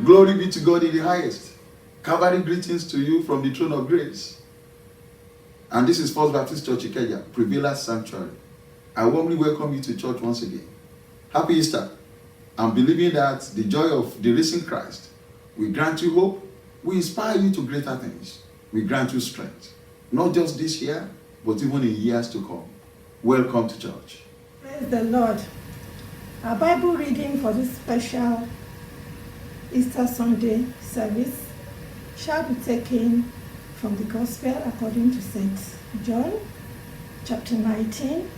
Glory be to God in the highest. Calvary greetings to you from the throne of grace. And this is First Baptist Church Ikeja, Prevailers Sanctuary. I warmly welcome you to church once again. Happy Easter. I'm believing that the joy of the risen Christ will grant you hope, will inspire you to greater things, will grant you strength. Not just this year, but even in years to come. Welcome to church. Praise the Lord. Our Bible reading for this special Easter Sunday service shall be taken from the Gospel according to St. John, chapter 19,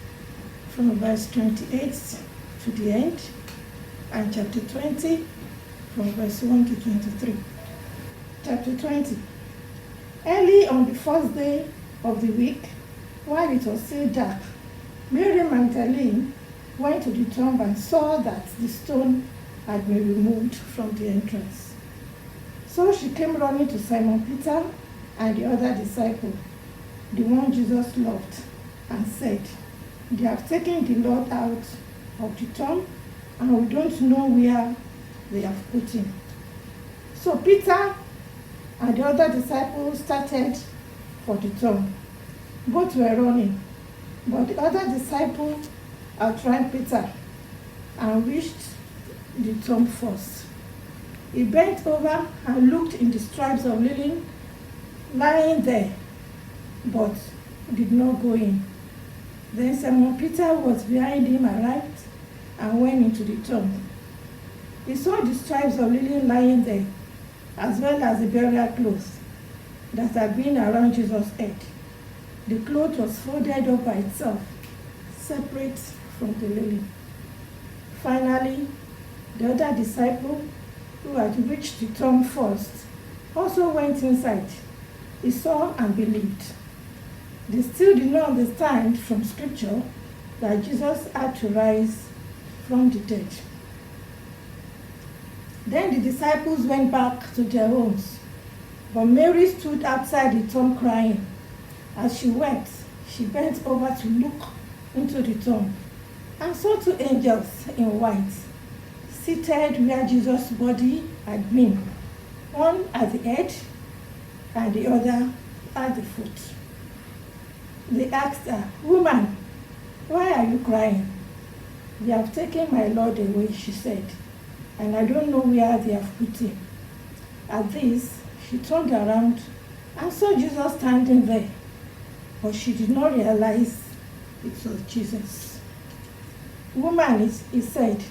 from verse 28 to the end, and chapter 20, from verse 1 to 23. Chapter 20. Early on the first day of the week, while it was still dark, Mary Magdalene went to the tomb and saw that the stone had been removed from the entrance. So she came running to Simon Peter and the other disciple, the one Jesus loved, and said, "They have taken the Lord out of the tomb, and we don't know where they have put him." So Peter and the other disciples started for the tomb. Both were running, but the other disciple outran Peter and reached the tomb first. He bent over and looked in the stripes of linen lying there, but did not go in. Then Simon Peter was behind him, arrived and went into the tomb. He saw the stripes of linen lying there, as well as the burial clothes that had been around Jesus' head. The cloth was folded up by itself, separate from the linen. Finally, the other disciple, who had reached the tomb first, also went inside. He saw and believed. They still did not understand from Scripture that Jesus had to rise from the dead. Then the disciples went back to their homes, but Mary stood outside the tomb crying. As she wept, she bent over to look into the tomb and saw two angels in white, seated where Jesus' body had been, one at the head and the other at the foot. They asked her, "Woman, why are you crying?" "They have taken my Lord away," she said, "and I don't know where they have put him." At this, she turned around and saw Jesus standing there, but she did not realize it was Jesus. "Woman," he said,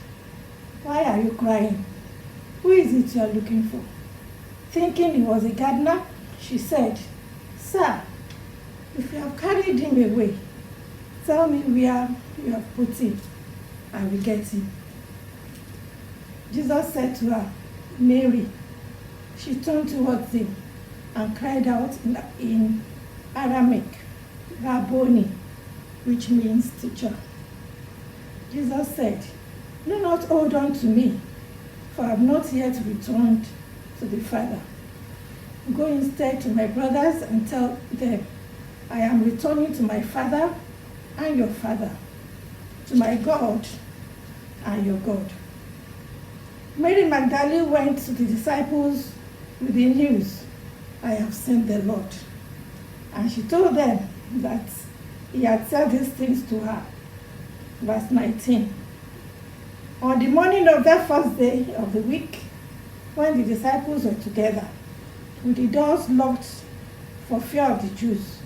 "why are you crying? Who is it you are looking for?" Thinking he was a gardener, she said, "Sir, if you have carried him away, tell me where you have put him, and we get him." Jesus said to her, "Mary." She turned towards him and cried out in Aramaic, "Rabboni," which means teacher. Jesus said, "Do not hold on to me, for I have not yet returned to the Father. Go instead to my brothers and tell them, I am returning to my Father and your Father, to my God and your God." Mary Magdalene went to the disciples with the news, "I have seen the Lord." And she told them that he had said these things to her. Verse 19. On the morning of that first day of the week, when the disciples were together, with the doors locked for fear of the Jews,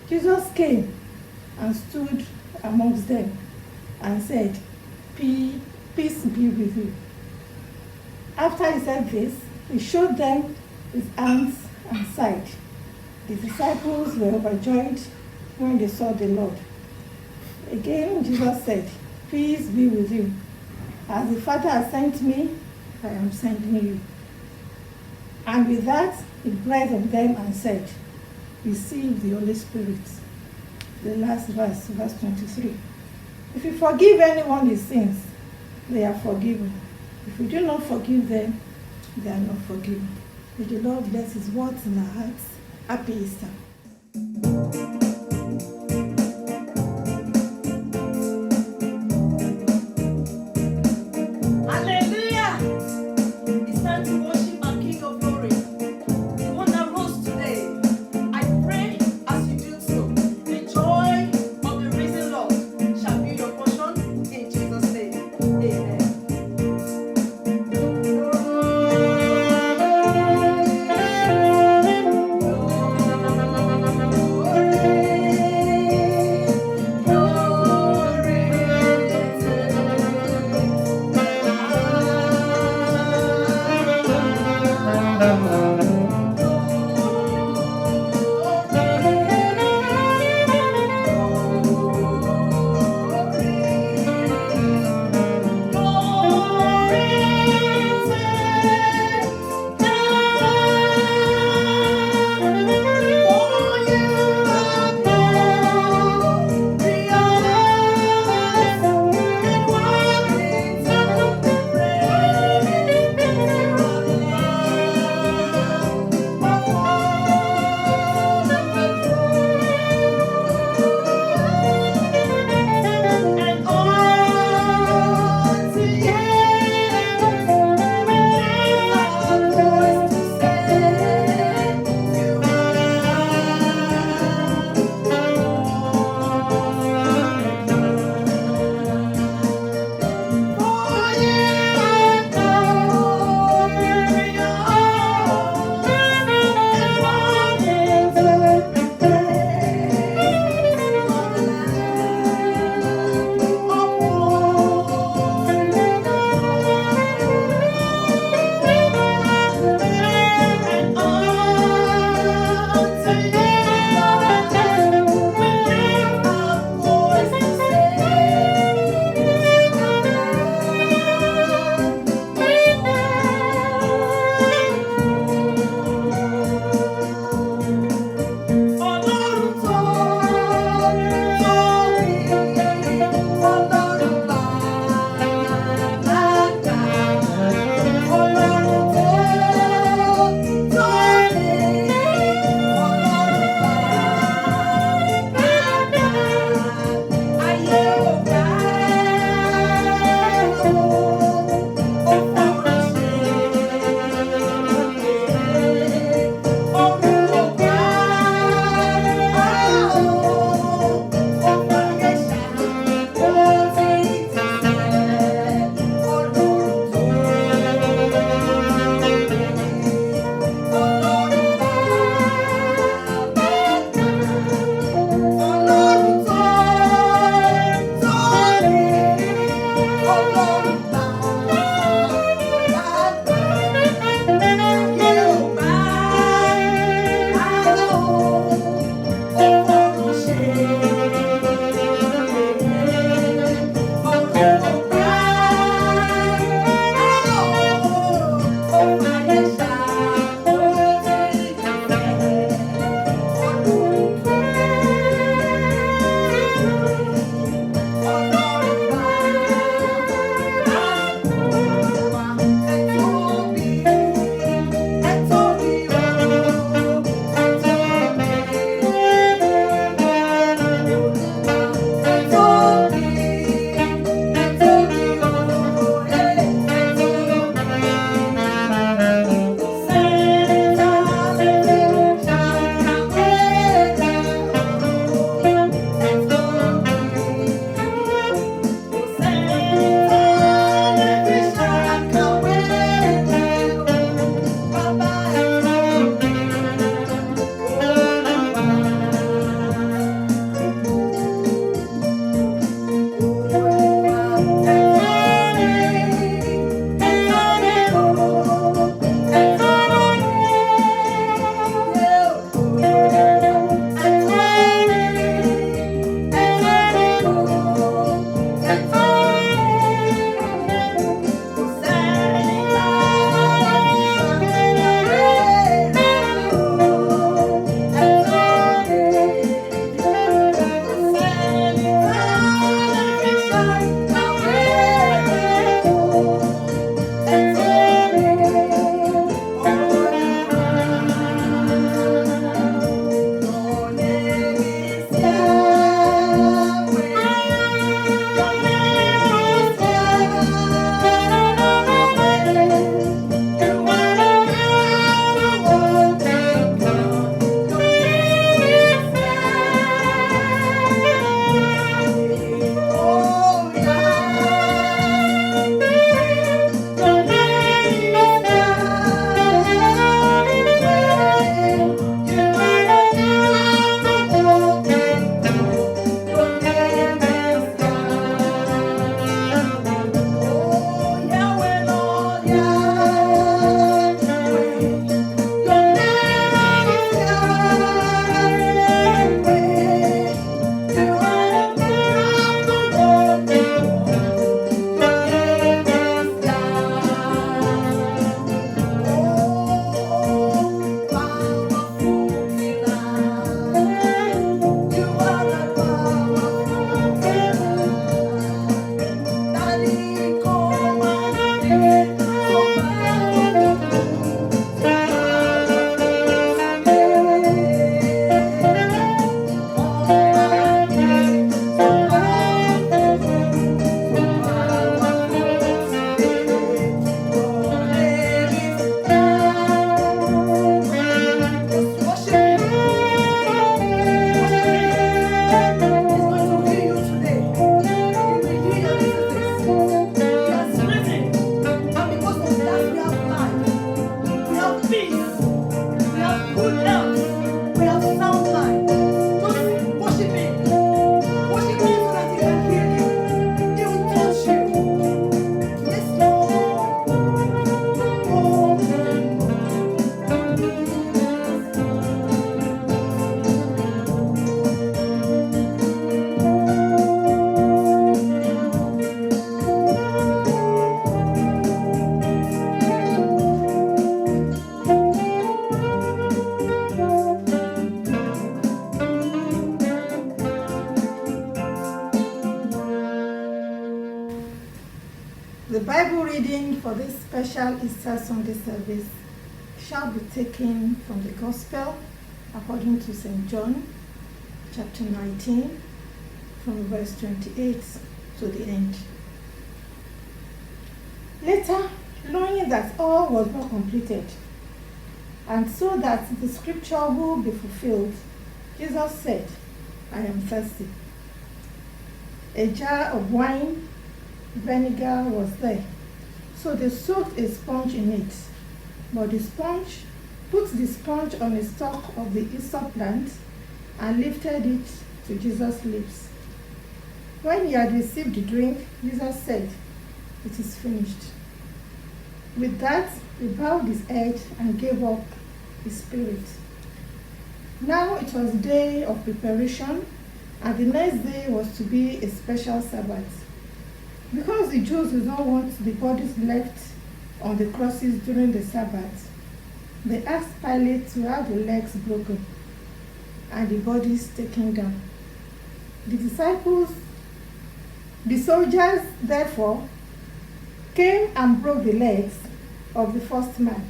Jesus came and stood amongst them and said, "Peace be with you." After he said this, he showed them his hands and side. The disciples were overjoyed when they saw the Lord. Again, Jesus said, "Peace be with you. As the Father has sent me, I am sending you." And with that, he breathed on them and said, "Receive the Holy Spirit." The last verse, verse 23. If you forgive anyone his sins, they are forgiven. If you do not forgive them, they are not forgiven. May the Lord bless his words in our hearts. Happy Easter. Hallelujah! It's time to worship The Bible reading for this special Easter Sunday service shall be taken from the Gospel according to St. John, chapter 19, from verse 28 to the end. Later, knowing that all was not completed, and so that the scripture will be fulfilled, Jesus said, I am thirsty. A jar of wine vinegar was there, so they soaked a sponge in it. But the sponge put the sponge on a stalk of the hyssop plant and lifted it to Jesus' lips. When he had received the drink, Jesus said, it is finished. With that, he bowed his head and gave up his spirit. Now it was the day of preparation, and the next day was to be a special Sabbath. Because the Jews did not want the bodies left on the crosses during the Sabbath, they asked Pilate to have the legs broken and the bodies taken down. The soldiers, therefore, came and broke the legs of the first man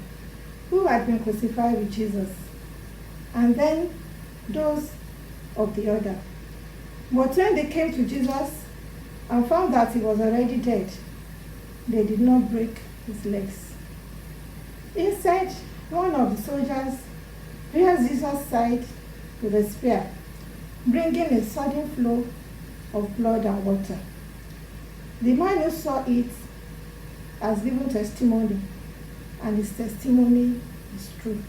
who had been crucified with Jesus, and then those of the other. But when they came to Jesus and found that he was already dead, they did not break his legs. Instead, one of the soldiers pierced Jesus' side with a spear, bringing a sudden flow of blood and water. The man who saw it has given testimony, and his testimony is true.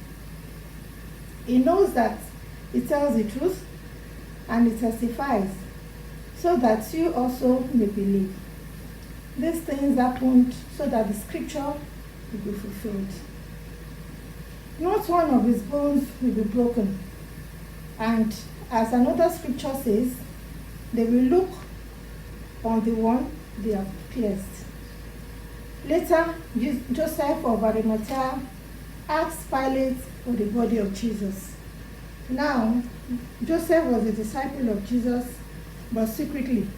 He knows that he tells the truth, and he testifies, so that you also may believe. These things happened so that the scripture will be fulfilled. Not one of his bones will be broken. And as another scripture says, they will look on the one they have pierced. Later, Joseph of Arimathea asked Pilate for the body of Jesus. Now, Joseph was a disciple of Jesus, but secretly,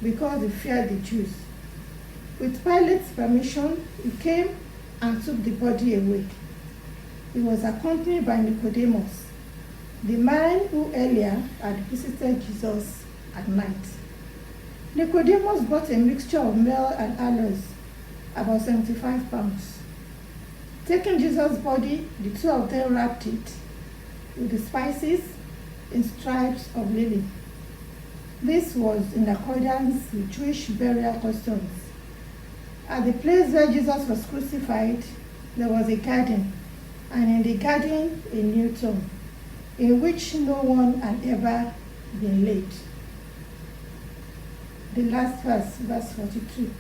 because he feared the Jews. With Pilate's permission, he came and took the body away. He was accompanied by Nicodemus, the man who earlier had visited Jesus at night. Nicodemus bought a mixture of myrrh and aloes, about 75 pounds. Taking Jesus' body, the two of them wrapped it with the spices in stripes of lily. This was in accordance with Jewish burial customs. At the place where Jesus was crucified, there was a garden, and in the garden a new tomb, in which no one had ever been laid. The last verse, verse 42.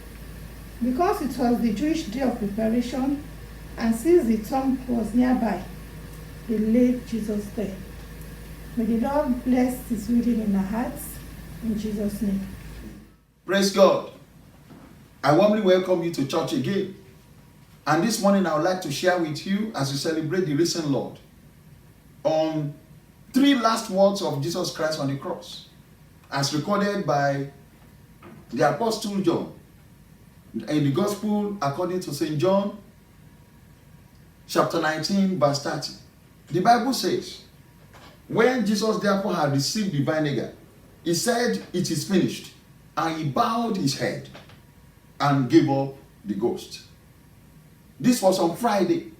Because it was the Jewish day of preparation, and since the tomb was nearby, they laid Jesus there. May the Lord bless his reading in our hearts, in Jesus' name. Praise God. I warmly welcome you to church again. And this morning I would like to share with you, as we celebrate the risen Lord, on 3 last words of Jesus Christ on the cross, as recorded by the Apostle John in the Gospel according to St. John, chapter 19, verse 30. The Bible says, when Jesus therefore had received the vinegar, he said, it is finished, and he bowed his head and gave up the ghost. This was on Friday.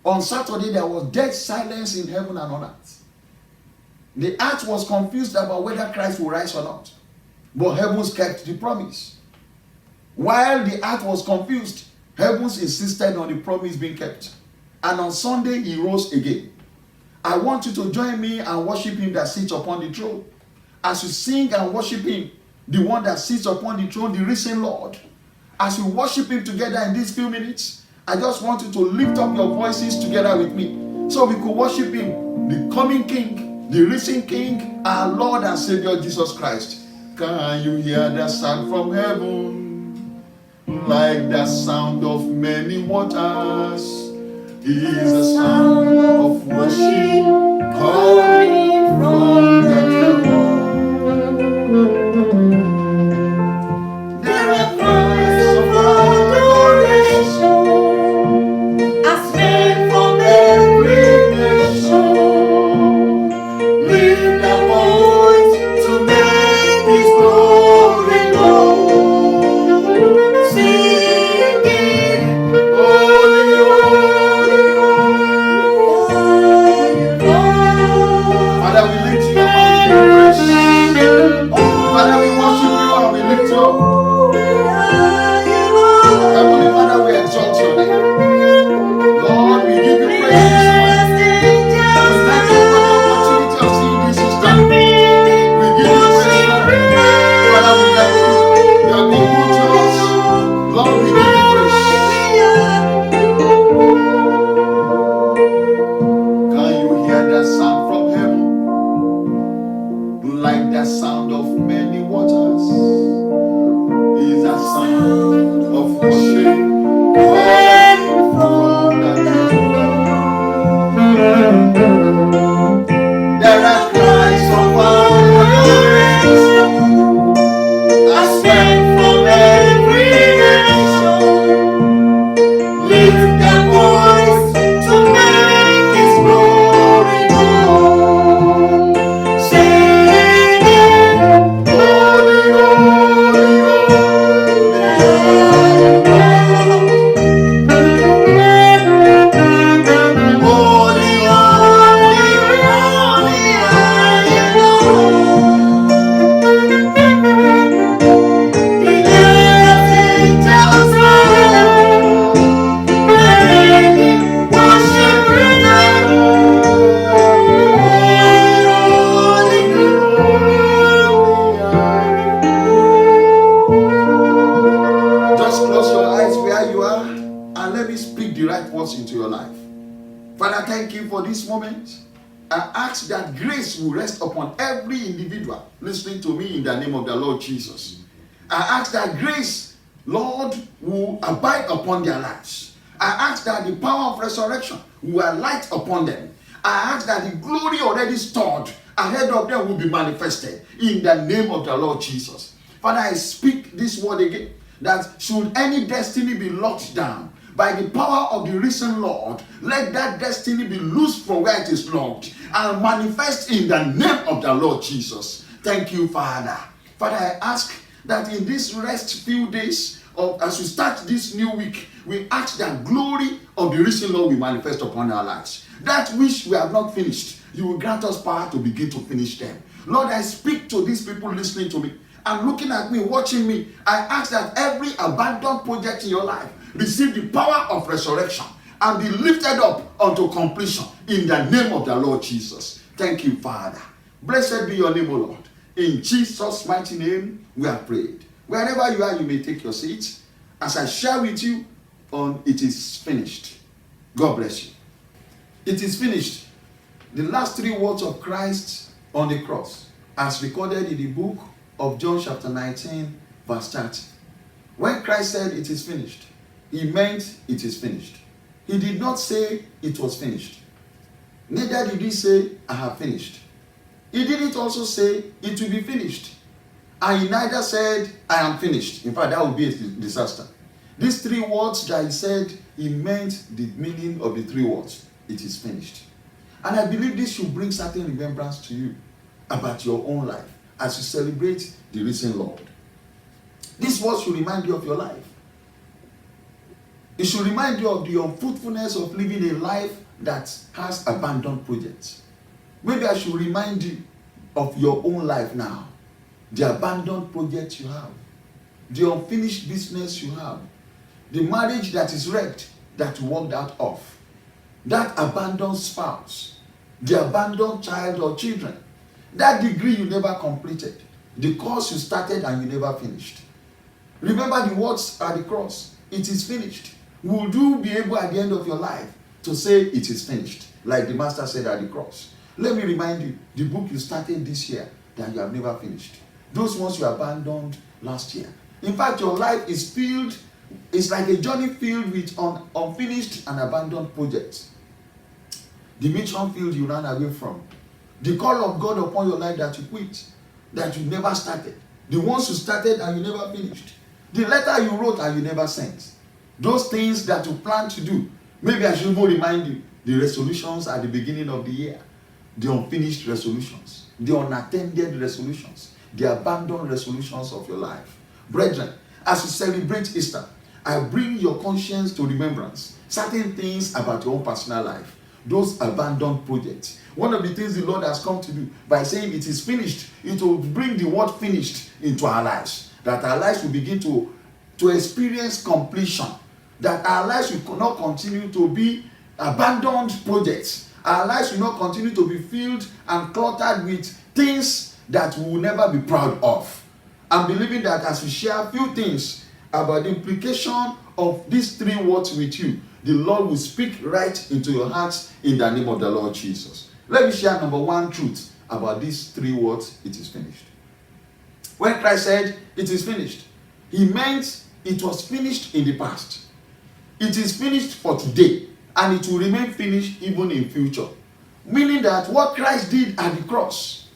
On Saturday, there was dead silence in heaven and on earth. The earth was confused about whether Christ will rise or not, but heavens kept the promise. While the earth was confused, heavens insisted on the promise being kept. And on Sunday, he rose again. I want you to join me and worship him that sits upon the throne. As you sing and worship him, the one that sits upon the throne, the risen Lord, as you worship him together in these few minutes, I just want you to lift up your voices together with me so we could worship him, the coming King, the risen King, our Lord and Savior Jesus Christ. Can you hear the sound from heaven? Like the sound of many waters. It is the sound of worship coming from the throne. There are cries of like the sound of many waters. Is the sound of worship from the throne. There are cries of adoration as men from every nation lift their voice to make His glory known, singing, holy, holy, holy, just close your eyes where you are and let me speak the right words into your life. Father, thank you for this moment. I ask that grace will rest upon every individual listening to me in the name of the Lord Jesus. I ask that grace, Lord, will abide upon their lives. I ask that the power of resurrection will alight upon them. I ask that the glory already stored ahead of them will be manifested in the name of the Lord Jesus. Father, I speak this word again, that should any destiny be locked down, by the power of the risen Lord, let that destiny be loosed from where it is locked and manifest in the name of the Lord Jesus. Thank you, Father. Father, I ask that in this rest few days, as we start this new week, we ask that glory of the risen Lord will manifest upon our lives. That which we have not finished, you will grant us power to begin to finish them. Lord, I speak to these people listening to me and looking at me, watching me. I ask that every abandoned project in your life receive the power of resurrection and be lifted up unto completion in the name of the Lord Jesus. Thank you, Father. Blessed be your name, O Lord. In Jesus' mighty name, we have prayed. Wherever you are, you may take your seat as I share with you on It Is Finished. God bless you. It is finished. The last three words of Christ on the cross, as recorded in the book of John chapter 19, verse 30. When Christ said it is finished, He meant it is finished. He did not say it was finished. Neither did He say, I have finished. He didn't also say it will be finished. And He neither said, I am finished. In fact, that would be a disaster. These three words that He said, He meant the meaning of the three words. It is finished. And I believe this should bring certain remembrance to you about your own life as you celebrate the risen Lord. This word should remind you of your life. It should remind you of the unfruitfulness of living a life that has abandoned projects. Maybe I should remind you of your own life now. The abandoned projects you have. The unfinished business you have. The marriage that is wrecked that you walked out of. That abandoned spouse. The abandoned child or children. That degree you never completed. The course you started and you never finished. Remember the words at the cross. It is finished. Will you be able at the end of your life to say it is finished? Like the Master said at the cross. Let me remind you, the book you started this year that you have never finished. Those ones you abandoned last year. In fact, your life is filled, it's like a journey filled with unfinished and abandoned projects. The mission field you ran away from. The call of God upon your life that you quit, that you never started. The ones you started and you never finished. The letter you wrote and you never sent. Those things that you plan to do. Maybe I should even remind you, the resolutions at the beginning of the year. The unfinished resolutions. The unattended resolutions. The abandoned resolutions of your life. Brethren, as you celebrate Easter, I bring your conscience to remembrance. Certain things about your own personal life. Those abandoned projects. One of the things the Lord has come to do by saying it is finished, it will bring the word finished into our lives. That our lives will begin to experience completion. That our lives will not continue to be abandoned projects. Our lives will not continue to be filled and cluttered with things that we will never be proud of. I'm believing that as we share a few things about the implication of these three words with you, the Lord will speak right into your hearts in the name of the Lord Jesus. Let me share number one truth about these 3 words, it is finished. When Christ said, it is finished, he meant it was finished in the past. It is finished for today, and it will remain finished even in future. Meaning that what Christ did at the cross,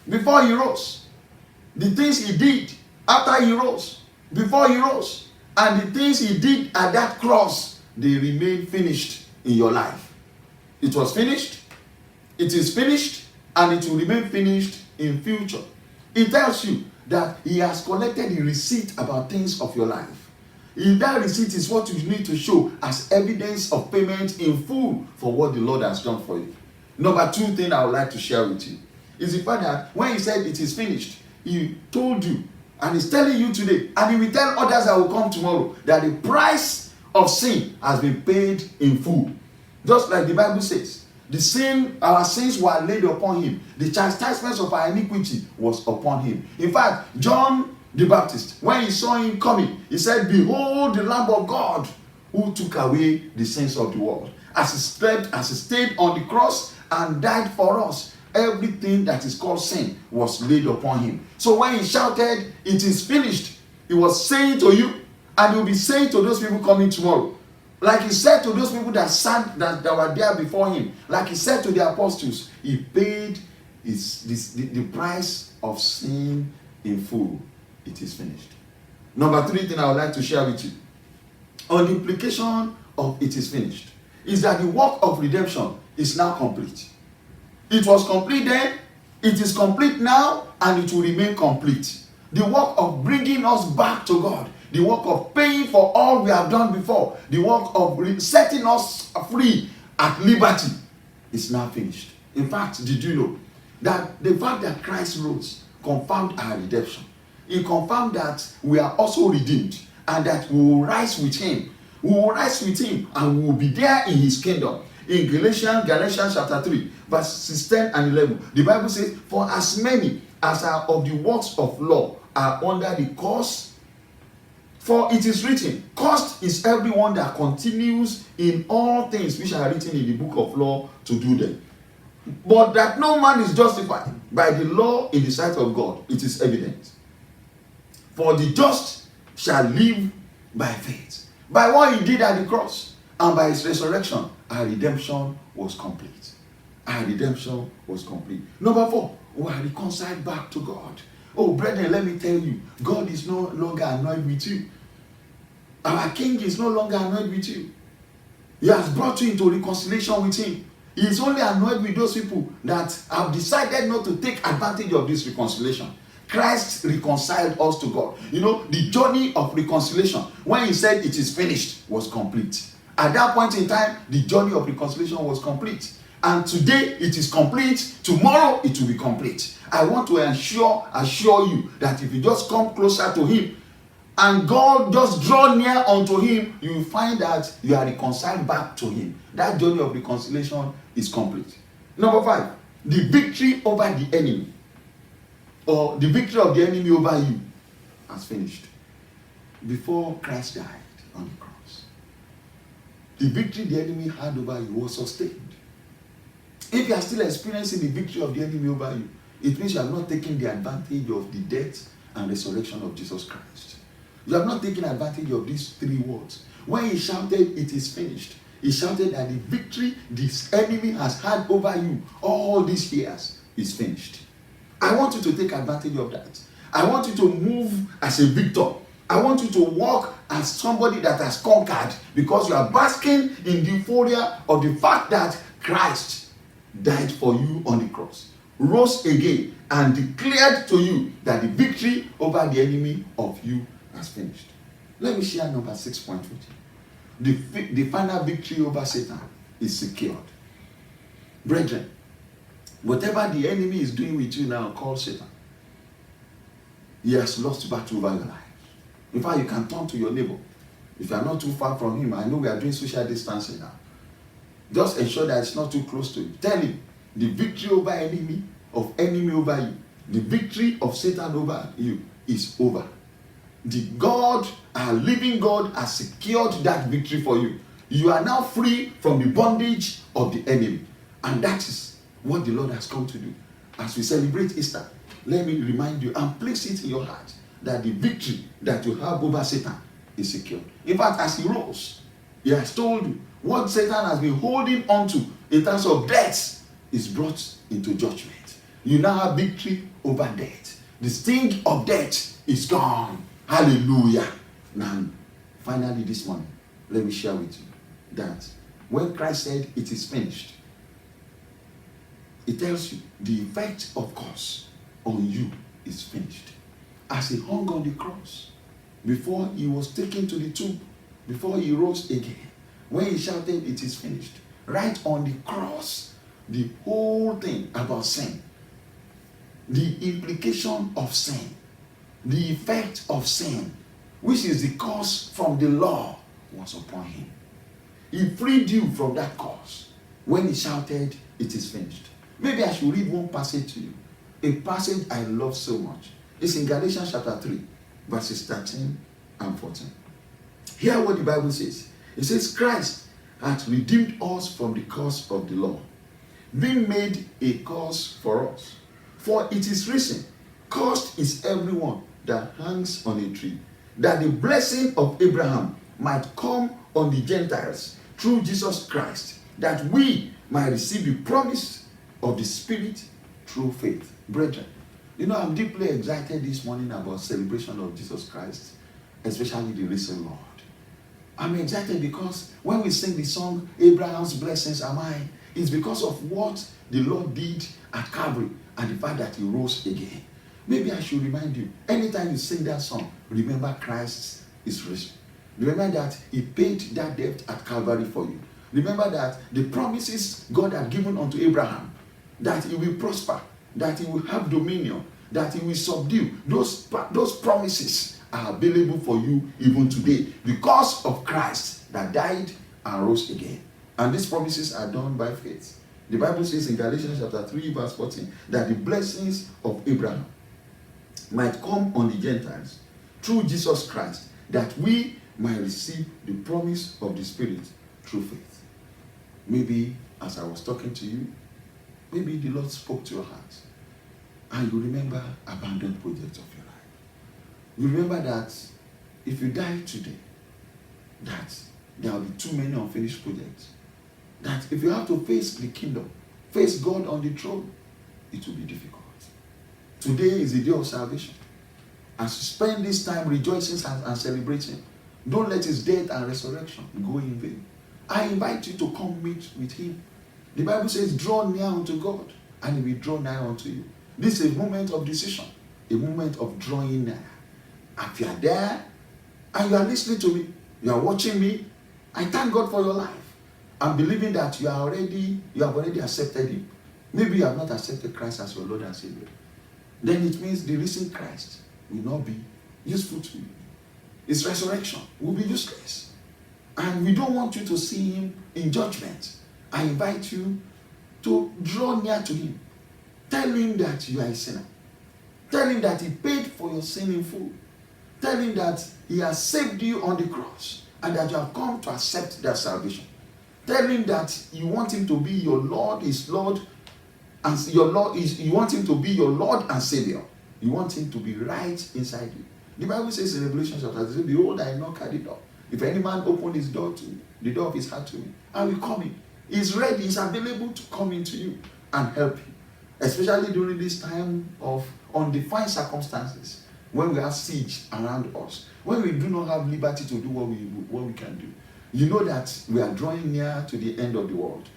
before he rose, the things he did after he rose, before he rose, and the things he did at that cross, they remain finished in your life. It was finished, it is finished, and it will remain finished in future. It tells you that he has collected the receipt about things of your life. In that receipt is what you need to show as evidence of payment in full for what the Lord has done for you. Number 2 thing I would like to share with you is the fact that when he said it is finished, he told you, and he's telling you today, and he will tell others that will come tomorrow, that the price of sin has been paid in full. Just like the Bible says, our sins were laid upon him. The chastisement of our iniquity was upon him. In fact, John the Baptist, when he saw him coming, he said, behold the Lamb of God who took away the sins of the world. As he stayed on the cross and died for us, everything that is called sin was laid upon him. So when he shouted, it is finished, he was saying to you, and he will be saying to those people coming tomorrow, like he said to those people that were there before him, like he said to the apostles, he paid the price of sin in full. It is finished. Number 3 thing I would like to share with you on the implication of it is finished is that the work of redemption is now complete. It was complete then, it is complete now, and it will remain complete. The work of bringing us back to God, the work of paying for all we have done before, the work of setting us free at liberty is now finished. In fact, did you know that the fact that Christ rose confirmed our redemption? He confirmed that we are also redeemed, and that we will rise with him. We will rise with him, and we will be there in his kingdom. In Galatians chapter 3, verses 10 and 11, the Bible says, for as many as are of the works of law are under the curse, for it is written, cursed is everyone that continues in all things which are written in the book of law to do them. But that no man is justified by the law in the sight of God, it is evident. For the just shall live by faith. By what he did at the cross and by his resurrection, our redemption was complete. Our redemption was complete. Number 4, we are reconciled back to God. Oh, brethren, let me tell you, God is no longer annoyed with you. Our King is no longer annoyed with you. He has brought you into reconciliation with him. He is only annoyed with those people that have decided not to take advantage of this reconciliation. Christ reconciled us to God. You know, the journey of reconciliation, when he said it is finished, was complete. At that point in time, the journey of reconciliation was complete. And today it is complete. Tomorrow it will be complete. I want to assure you that if you just come closer to him and God just draw near unto him, you will find that you are reconciled back to him. That journey of reconciliation is complete. Number 5, the victory over the enemy, or the victory of the enemy over you, has finished. Before Christ died on the cross, the victory the enemy had over you was sustained. If you are still experiencing the victory of the enemy over you, it means you have not taken the advantage of the death and resurrection of Jesus Christ. You have not taken advantage of these 3 words. When he shouted, it is finished, he shouted that the victory this enemy has had over you all these years is finished. I want you to take advantage of that. I want you to move as a victor. I want you to walk as somebody that has conquered, because you are basking in the euphoria of the fact that Christ died for you on the cross, rose again, and declared to you that the victory over the enemy of you has finished. Let me share number 6 point with you. The final victory over Satan is secured. Brethren, whatever the enemy is doing with you now, called Satan, he has lost battle over your life. In fact, you can turn to your neighbor. If you are not too far from him, I know we are doing social distancing now. Just ensure that it's not too close to you. Tell him the victory over enemy over you, the victory of Satan over you is over. The God, our living God, has secured that victory for you. You are now free from the bondage of the enemy. And that is what the Lord has come to do. as we celebrate Easter, let me remind you and place it in your heart that the victory that you have over Satan is secure. In fact, as he rose, he has told you what Satan has been holding on to in terms of death is brought into judgment. You now have victory over death. The sting of death is gone. Hallelujah. Now, finally this morning, let me share with you that when Christ said it is finished, it tells you the effect of course on you is finished. As he hung on the cross, before he was taken to the tomb, before he rose again, when he shouted it is finished, right on the cross, the whole thing about sin, the implication of sin, the effect of sin, which is the cause from the law, was upon him. He freed you from that cause when he shouted it is finished. Maybe I should read one passage to you, a passage I love so much. It's in Galatians chapter 3, verses 13 and 14. Hear what the Bible says. It says, Christ hath redeemed us from the curse of the law, being made a curse for us. For it is written, cursed is everyone that hangs on a tree, that the blessing of Abraham might come on the Gentiles through Jesus Christ, that we might receive the promise of the Spirit through faith. Brethren, you know, I'm deeply excited this morning about celebration of Jesus Christ, especially the risen Lord. I'm excited because when we sing the song, Abraham's blessings are mine, it's because of what the Lord did at Calvary and the fact that he rose again. Maybe I should remind you, anytime you sing that song, remember Christ is risen. Remember that he paid that debt at Calvary for you. Remember that the promises God had given unto Abraham, that he will prosper, that he will have dominion, that he will subdue, those promises are available for you even today because of Christ that died and rose again. And these promises are done by faith. The Bible says in Galatians chapter 3 verse 14 that the blessings of Abraham might come on the Gentiles through Jesus Christ, that we might receive the promise of the Spirit through faith. Maybe as I was talking to you, maybe the Lord spoke to your heart and you remember abandoned projects of your life. You remember that if you die today, that there will be too many unfinished projects. That if you have to face the kingdom, face God on the throne, it will be difficult. Today is the day of salvation. As you spend this time rejoicing and celebrating, don't let his death and resurrection go in vain. I invite you to come meet with him. The Bible says, draw near unto God, and he will draw nigh unto you. This is a moment of decision, a moment of drawing nigh. If you are there and you are listening to me, you are watching me, I thank God for your life. I'm believing that you have already accepted him. Maybe you have not accepted Christ as your Lord and Savior. Then it means the risen Christ will not be useful to you. His resurrection will be useless. And we don't want you to see him in judgment. I invite you to draw near to him. Tell him that you are a sinner. Tell him that he paid for your sin in full. Tell him that he has saved you on the cross and that you have come to accept that salvation. Tell him that you want him to be your Lord, his Lord, and your Lord is you want him to be your Lord and Savior. You want him to be right inside you. The Bible says in Revelation chapter 3, behold, I knock at the door. If any man open his door to me, the door of his heart to me, I will come in. He's ready, he's available to come into you and help you. Especially during this time of undefined circumstances, when we have siege around us, when we do not have liberty to do what we can do. You know that we are drawing near to the end of the world.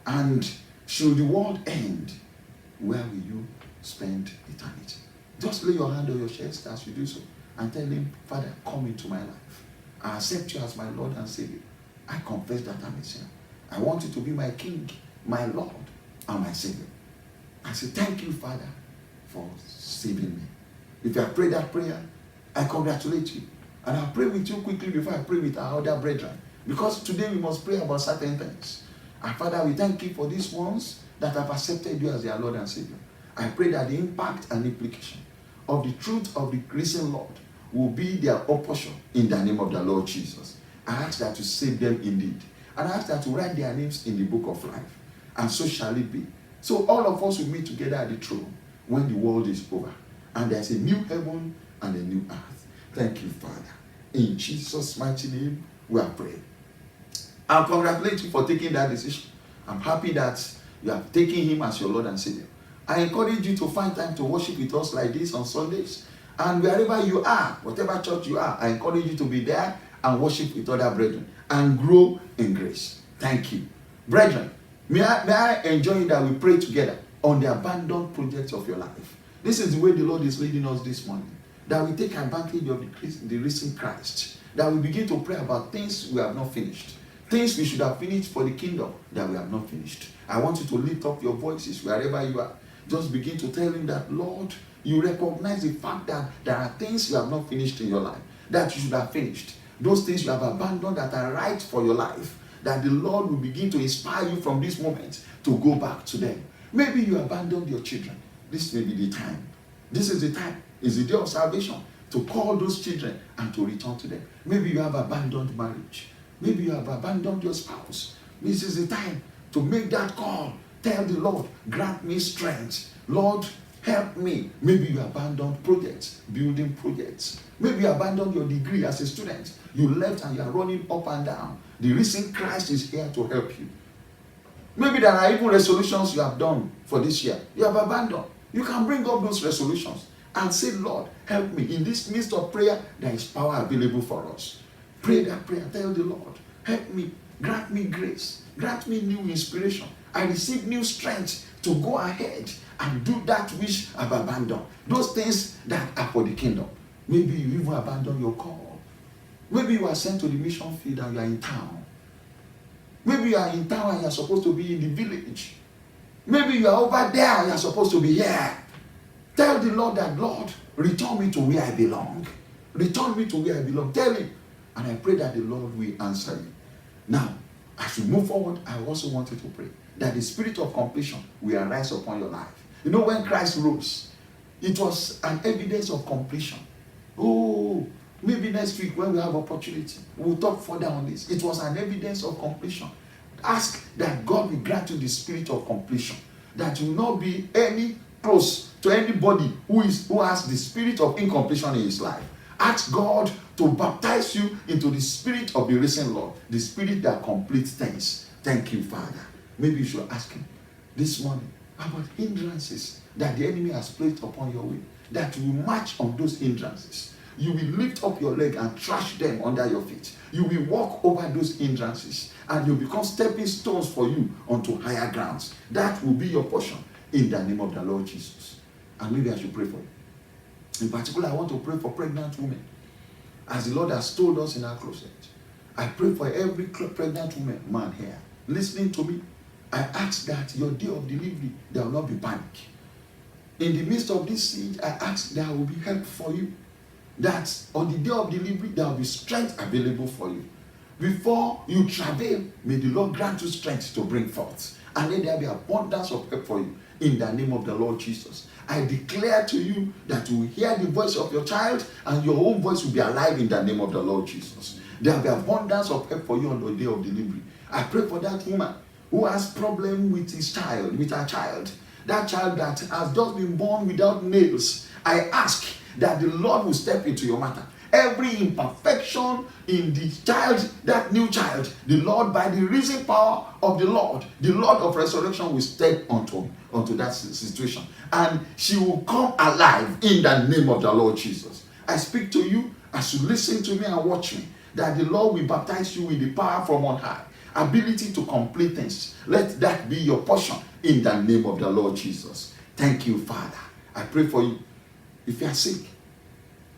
And should the world end, where will you spend eternity? Just lay your hand on your chest as you do so and tell him, Father, come into my life. I accept you as my Lord and Savior. I confess that I'm a sinner. I want you to be my King, my Lord, and my Savior. I say, thank you, Father, for saving me. If you have prayed that prayer, I congratulate you. And I'll pray with you quickly before I pray with our other brethren. Because today we must pray about certain things. And Father, we thank you for these ones that have accepted you as their Lord and Savior. I pray that the impact and implication of the truth of the risen Lord will be their portion in the name of the Lord Jesus. I ask that you save them indeed. And I ask that you write their names in the book of life. And so shall it be. So all of us will meet together at the throne. when the world is over. And there's a new heaven and a new earth. Thank you, Father. In Jesus' mighty name, we are praying. I congratulate you for taking that decision. I'm happy that you have taken him as your Lord and Savior. I encourage you to find time to worship with us like this on Sundays. And wherever you are, whatever church you are, I encourage you to be there and worship with other brethren and grow in grace. Thank you. Brethren, may I enjoin that we pray together on the abandoned projects of your life. This is the way the Lord is leading us this morning. That we take advantage of the risen Christ. That we begin to pray about things we have not finished. Things we should have finished for the kingdom that we have not finished. I want you to lift up your voices wherever you are. Just begin to tell him that, Lord, you recognize the fact that there are things you have not finished in your life that you should have finished. Those things you have abandoned that are right for your life, that the Lord will begin to inspire you from this moment to go back to them. Maybe you abandoned your children. This may be the time. This is the time. It's the day of salvation to call those children and to return to them. Maybe you have abandoned marriage. Maybe you have abandoned your spouse. This is the time to make that call. Tell the Lord, grant me strength. Lord, help me. Maybe you abandoned projects, building projects. Maybe you abandoned your degree as a student. You left and you are running up and down. The risen Christ is here to help you. Maybe there are even resolutions you have done for this year. You have abandoned. You can bring up those resolutions and say, Lord, help me. In this midst of prayer, there is power available for us. Pray that prayer. Tell the Lord, help me. Grant me grace. Grant me new inspiration. I receive new strength to go ahead and do that which I've abandoned. Those things that are for the kingdom. Maybe you even abandon your call. Maybe you are sent to the mission field and you are in town. Maybe you are in town and you are supposed to be in the village. Maybe you are over there and you are supposed to be here. Tell the Lord that, Lord, return me to where I belong. Return me to where I belong. Tell him. And I pray that the Lord will answer you. Now, as we move forward, I also want you to pray that the spirit of completion will arise upon your life. You know, when Christ rose, it was an evidence of completion. Oh, maybe next week when we have opportunity, we'll talk further on this. It was an evidence of completion. Ask that God will grant you the spirit of completion, that you will not be any close to anybody who has the spirit of incompletion in his life. Ask God to baptize you into the spirit of the risen Lord, the spirit that completes things. Thank you, Father. Maybe you should ask him this morning about hindrances that the enemy has placed upon your way, that you will march on those hindrances. You will lift up your leg and trash them under your feet. You will walk over those hindrances and you become stepping stones for you onto higher grounds. That will be your portion in the name of the Lord Jesus. And maybe I should pray for you. In particular, I want to pray for pregnant women. As the Lord has told us in our closet, I pray for every pregnant woman, man here, listening to me. I ask that your day of delivery, there will not be panic. In the midst of this siege, I ask there will be help for you. That on the day of delivery, there will be strength available for you. Before you travail, may the Lord grant you strength to bring forth. And let there be abundance of help for you. In the name of the Lord Jesus. I declare to you that you will hear the voice of your child and your own voice will be alive in the name of the Lord Jesus. There will be abundance of help for you on the day of delivery. I pray for that woman who has problem with her child. That child that has just been born without nails. I ask that the Lord will step into your matter. Every imperfection in the child, that new child, the Lord, by the risen power of the Lord of resurrection will step onto that situation. And she will come alive in the name of the Lord Jesus. I speak to you as you listen to me and watch me, that the Lord will baptize you with the power from on high, ability to complete things. Let that be your portion in the name of the Lord Jesus. Thank you, Father. I pray for you. If you are sick,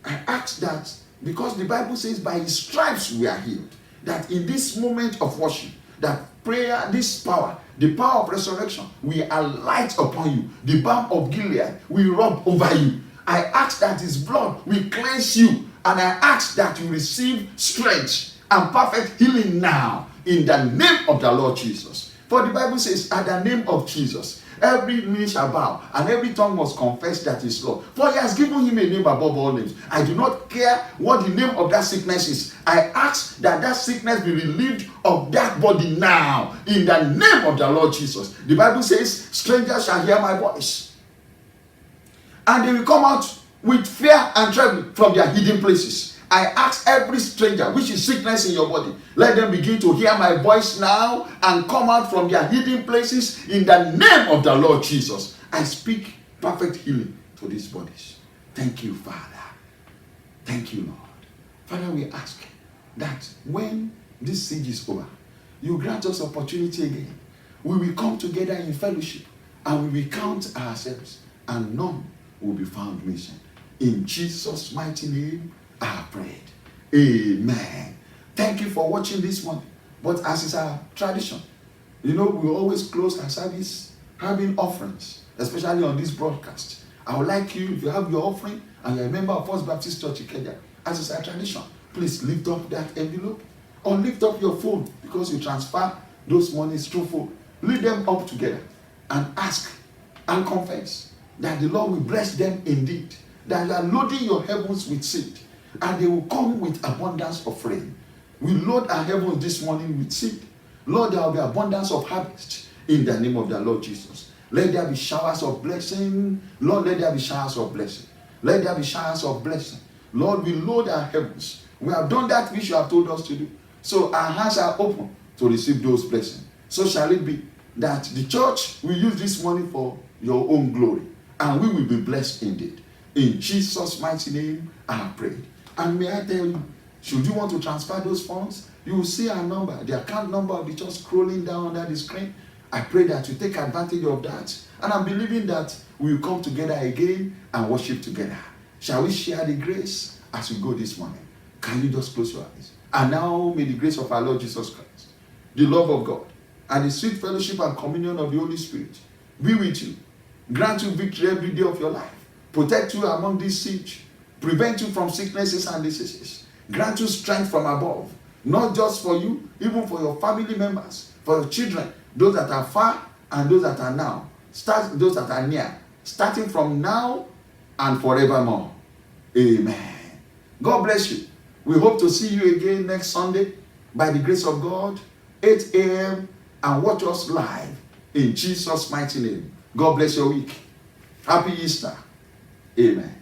I ask that, because the Bible says by his stripes we are healed, that in this moment of worship, that prayer, this power, the power of resurrection will alight upon you. The balm of Gilead will rub over you. I ask that his blood will cleanse you, and I ask that you receive strength and perfect healing now in the name of the Lord Jesus. For the Bible says, at the name of Jesus, every knee shall bow and every tongue must confess that is Lord. For he has given him a name above all names. I do not care what the name of that sickness is. I ask that that sickness be relieved of that body now in the name of the Lord Jesus. The Bible says, strangers shall hear my voice and they will come out with fear and trembling from their hidden places. I ask every stranger which is sickness in your body, let them begin to hear my voice now and come out from their hidden places in the name of the Lord Jesus. I speak perfect healing to these bodies. Thank you, Father. Thank you, Lord. Father, we ask that when this siege is over, you grant us opportunity again. We will come together in fellowship and we will count ourselves, and none will be found missing. In Jesus' mighty name, I have prayed. Amen. Thank you for watching this morning. But as is our tradition, we always close our service having offerings, especially on this broadcast. I would like you, if you have your offering and you're a member of First Baptist Church Ikeja, as is our tradition, please lift up that envelope or lift up your phone, because you transfer those monies through phone. Lift them up together and ask and confess that the Lord will bless them indeed, that you are loading your heavens with seed, and they will come with abundance of rain. We load our heavens this morning with seed. Lord, there will be abundance of harvest in the name of the Lord Jesus. Let there be showers of blessing. Lord, let there be showers of blessing. Let there be showers of blessing. Lord, we load our heavens. We have done that which you have told us to do. So our hands are open to receive those blessings. So shall it be that the church will use this money for your own glory, and we will be blessed indeed. In Jesus' mighty name, I have prayed. And may I tell you, should you want to transfer those funds, you will see our number. The account number will be just scrolling down under the screen. I pray that you take advantage of that. And I'm believing that we will come together again and worship together. Shall we share the grace as we go this morning? Can you just close your eyes? And now may the grace of our Lord Jesus Christ, the love of God, and the sweet fellowship and communion of the Holy Spirit be with you. Grant you victory every day of your life. Protect you among this siege. Prevent you from sicknesses and diseases. Grant you strength from above. Not just for you, even for your family members, for your children, those that are far and those that are now. Those that are near. Starting from now and forevermore. Amen. God bless you. We hope to see you again next Sunday by the grace of God, 8 a.m. and watch us live in Jesus' mighty name. God bless your week. Happy Easter. Amen.